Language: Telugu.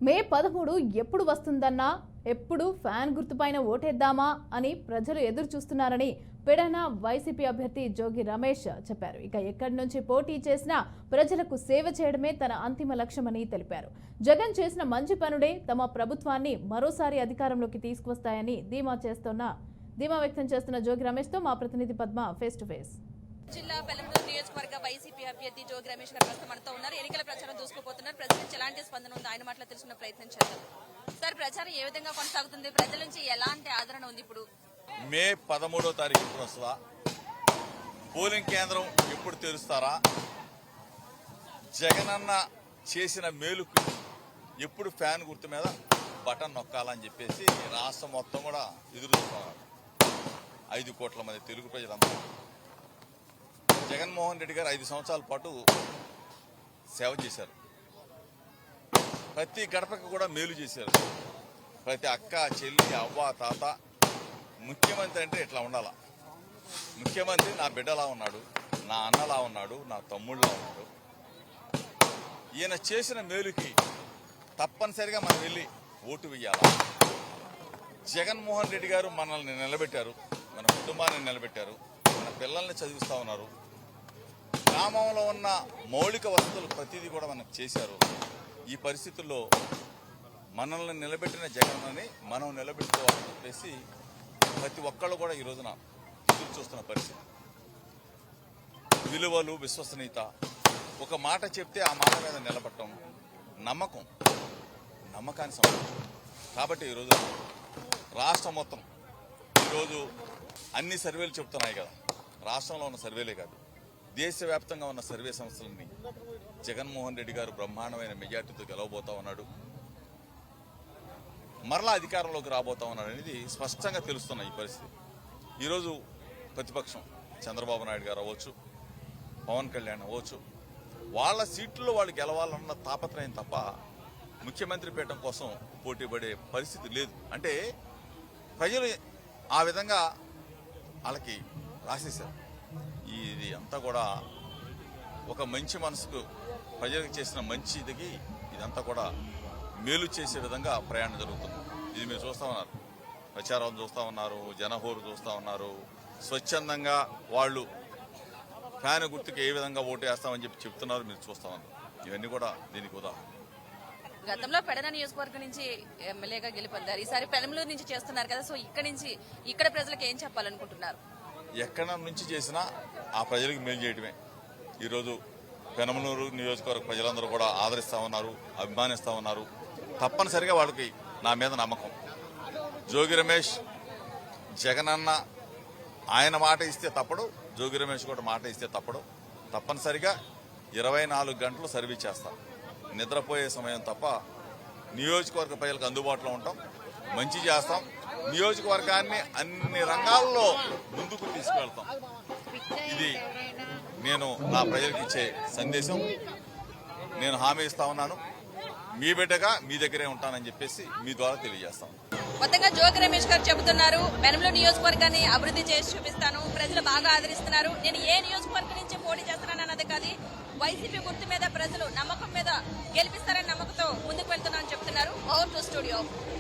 మే 13 ఎప్పుడు వస్తుందన్నా ఎప్పుడు ఫ్యాన్ గుర్తుపైన ఓటేద్దామా అని ప్రజలు ఎదురు చూస్తున్నారని పెడన వైసీపీ అభ్యర్థి జోగి రమేష్ చెప్పారు. ఇక ఎక్కడి నుంచి పోటీ చేసినా ప్రజలకు సేవ చేయడమే తన అంతిమ లక్ష్యమని తెలిపారు. జగన్ చేసిన మంచి పనులే తమ ప్రభుత్వాన్ని మరోసారి అధికారంలోకి తీసుకువస్తాయని ధీమా వ్యక్తం చేస్తున్న జోగి రమేష్ తో మా ప్రతినిధి పద్మ ఫేస్ టు ఫేస్. జిల్లా పెలంబూరు నియోజకవర్గ వైసీపీ అభ్యర్థి జోగి రమేష్ గారు ప్రస్తుతం మనతో ఉన్నారు. ఎన్నికల ప్రచారం దూసుకుపోతున్నారు. ప్రజల నుంచి ఎలాంటి స్పందన ఉంది ఆయన మాటలో తెలుసుకునే ప్రయత్నం చేద్దాం. సార్, ప్రచారం ఏ విధంగా కొనసాగుతుంది? ప్రజల నుంచి ఎలాంటి ఆదరణ ఉంది? ఇప్పుడు మే 13వ తారీఖు ఎప్పుడు వస్తుందా? పోలింగ్ కేంద్రం ఎప్పుడు తెరుస్తారా? జగనన్న చేసిన మేలుకు ఎప్పుడు ఫ్యాన్ గుర్తు మీద బటన్ నొక్కాలని చెప్పేసి రాష్ట్రం మొత్తం కూడా ఎదురు చూస్తున్నారు. 5 కోట్ల మంది తెలుగు ప్రజలంతా జగన్మోహన్ రెడ్డి గారు 5 సంవత్సరాల పాటు సేవ చేశారు. ప్రతి గడపకు కూడా మేలు చేశారు. ప్రతి అక్క, చెల్లి, అవ్వ, తాత ముఖ్యమంత్రి అంటే ఇట్లా ఉండాల. ముఖ్యమంత్రి నా బిడ్డలా ఉన్నాడు, నా అన్నలా ఉన్నాడు, నా తమ్ముళ్ళలా ఉన్నాడు. ఈయన చేసిన మేలుకి తప్పనిసరిగా మనం వెళ్ళి ఓటు వేయాలా. జగన్మోహన్ రెడ్డి గారు మనల్ని నిలబెట్టారు, మన కుటుంబాన్ని నిలబెట్టారు, మన పిల్లల్ని చదివిస్తా ఉన్నారు. గ్రామంలో ఉన్న మౌలిక వసతులు ప్రతిదీ కూడా మనకు చేశారు. ఈ పరిస్థితుల్లో మనల్ని నిలబెట్టిన జగన్ని మనం నిలబెట్టుకోవాలని చెప్పేసి ప్రతి ఒక్కళ్ళు కూడా ఈ రోజున ఎదురు చూస్తున్న పరిస్థితి. విలువలు, విశ్వసనీయత, ఒక మాట చెప్తే ఆ మాట మీద నిలబడటం, నమ్మకాన్ని సంబంధించి. కాబట్టి ఈరోజు రాష్ట్రం మొత్తం ఈరోజు అన్ని సర్వేలు చెప్తున్నాయి కదా. రాష్ట్రంలో ఉన్న సర్వేలే కాదు, దేశవ్యాప్తంగా ఉన్న సర్వే సంస్థలన్నీ జగన్మోహన్ రెడ్డి గారు బ్రహ్మాండమైన మెజార్టీతో గెలవబోతా ఉన్నాడు, మరలా అధికారంలోకి రాబోతా ఉన్నాడు అనేది స్పష్టంగా తెలుస్తున్న ఈ పరిస్థితి. ఈరోజు ప్రతిపక్షం చంద్రబాబు నాయుడు గారు అవ్వచ్చు, పవన్ కళ్యాణ్ అవ్వచ్చు, వాళ్ళ సీట్లలో వాళ్ళు గెలవాలన్న తాపత్రయం తప్ప ముఖ్యమంత్రి పీఠం కోసం పోటీ పడే పరిస్థితి లేదు. అంటే ప్రజలు ఆ విధంగా వాళ్ళకి రాసేశారు. ఇది అంతా కూడా ఒక మంచి మనసుకు ప్రజలకు చేసిన మంచి ఇదికి ఇదంతా కూడా మేలు చేసే విధంగా ప్రయాణం జరుగుతుంది. ఇది మీరు చూస్తూ ఉన్నారు, ప్రచారం చూస్తూ ఉన్నారు, జనహోరు చూస్తూ ఉన్నారు. స్వచ్ఛందంగా వాళ్ళు ఫ్యాన్ గుర్తుకు ఏ విధంగా ఓటు వేస్తామని చెప్పి చెప్తున్నారు, మీరు చూస్తూ ఉన్నారు. ఇవన్నీ కూడా దీనికి ఉదాహరణ. గతంలో పెడన నియోజకవర్గం నుంచి ఎమ్మెల్యేగా గెలుపొందారు. ఈసారి పెలంబూరు నుంచి చేస్తున్నారు కదా, సో ఇక్కడ ప్రజలకు ఏం చెప్పాలనుకుంటున్నారు? ఎక్కడ నుంచి చేసినా ఆ ప్రజలకు మేలు చేయడమే. ఈరోజు పెనమలూరు నియోజకవర్గ ప్రజలందరూ కూడా ఆదరిస్తూ ఉన్నారు, అభిమానిస్తూ ఉన్నారు. తప్పనిసరిగా వాళ్ళకి నా మీద నమ్మకం. జోగి రమేష్ జగనన్న ఆయన మాట ఇస్తే తప్పడు, జోగి రమేష్ కూడా మాట ఇస్తే తప్పడు. తప్పనిసరిగా 24 గంటలు సర్వీస్ చేస్తాం. నిద్రపోయే సమయం తప్ప నియోజకవర్గ ప్రజలకు అందుబాటులో ఉంటాం, మంచి చేస్తాం. నియోజకవర్గాన్ని అన్ని రంగాల్లో ముందుకు తీసుకువెళ్తాం. ఇది నేను నా ప్రజలకు ఇచ్చే సందేశం. నేను హామీ ఇస్తా ఉన్నాను, మీ బిడ్డగా మీ దగ్గరే ఉంటానని చెప్పేసి మీ ద్వారా తెలియజేస్తాం. మొత్తంగా జోగి రమేష్ గారు చెబుతున్నారు, పెనంబూరు నియోజకవర్గాన్ని అభివృద్ధి చేసి చూపిస్తాను, ప్రజలు బాగా ఆదరిస్తున్నారు. నేను ఏ నియోజకవర్గం నుంచి పోటీ చేస్తున్నాను అన్నది కాదు, వైసీపీ గుర్తు మీద ప్రజలు నమ్మకం మీద గెలిపిస్తారని నమ్మకంతో ముందుకు వెళ్తున్నానని చెప్తున్నారు. Over to studio.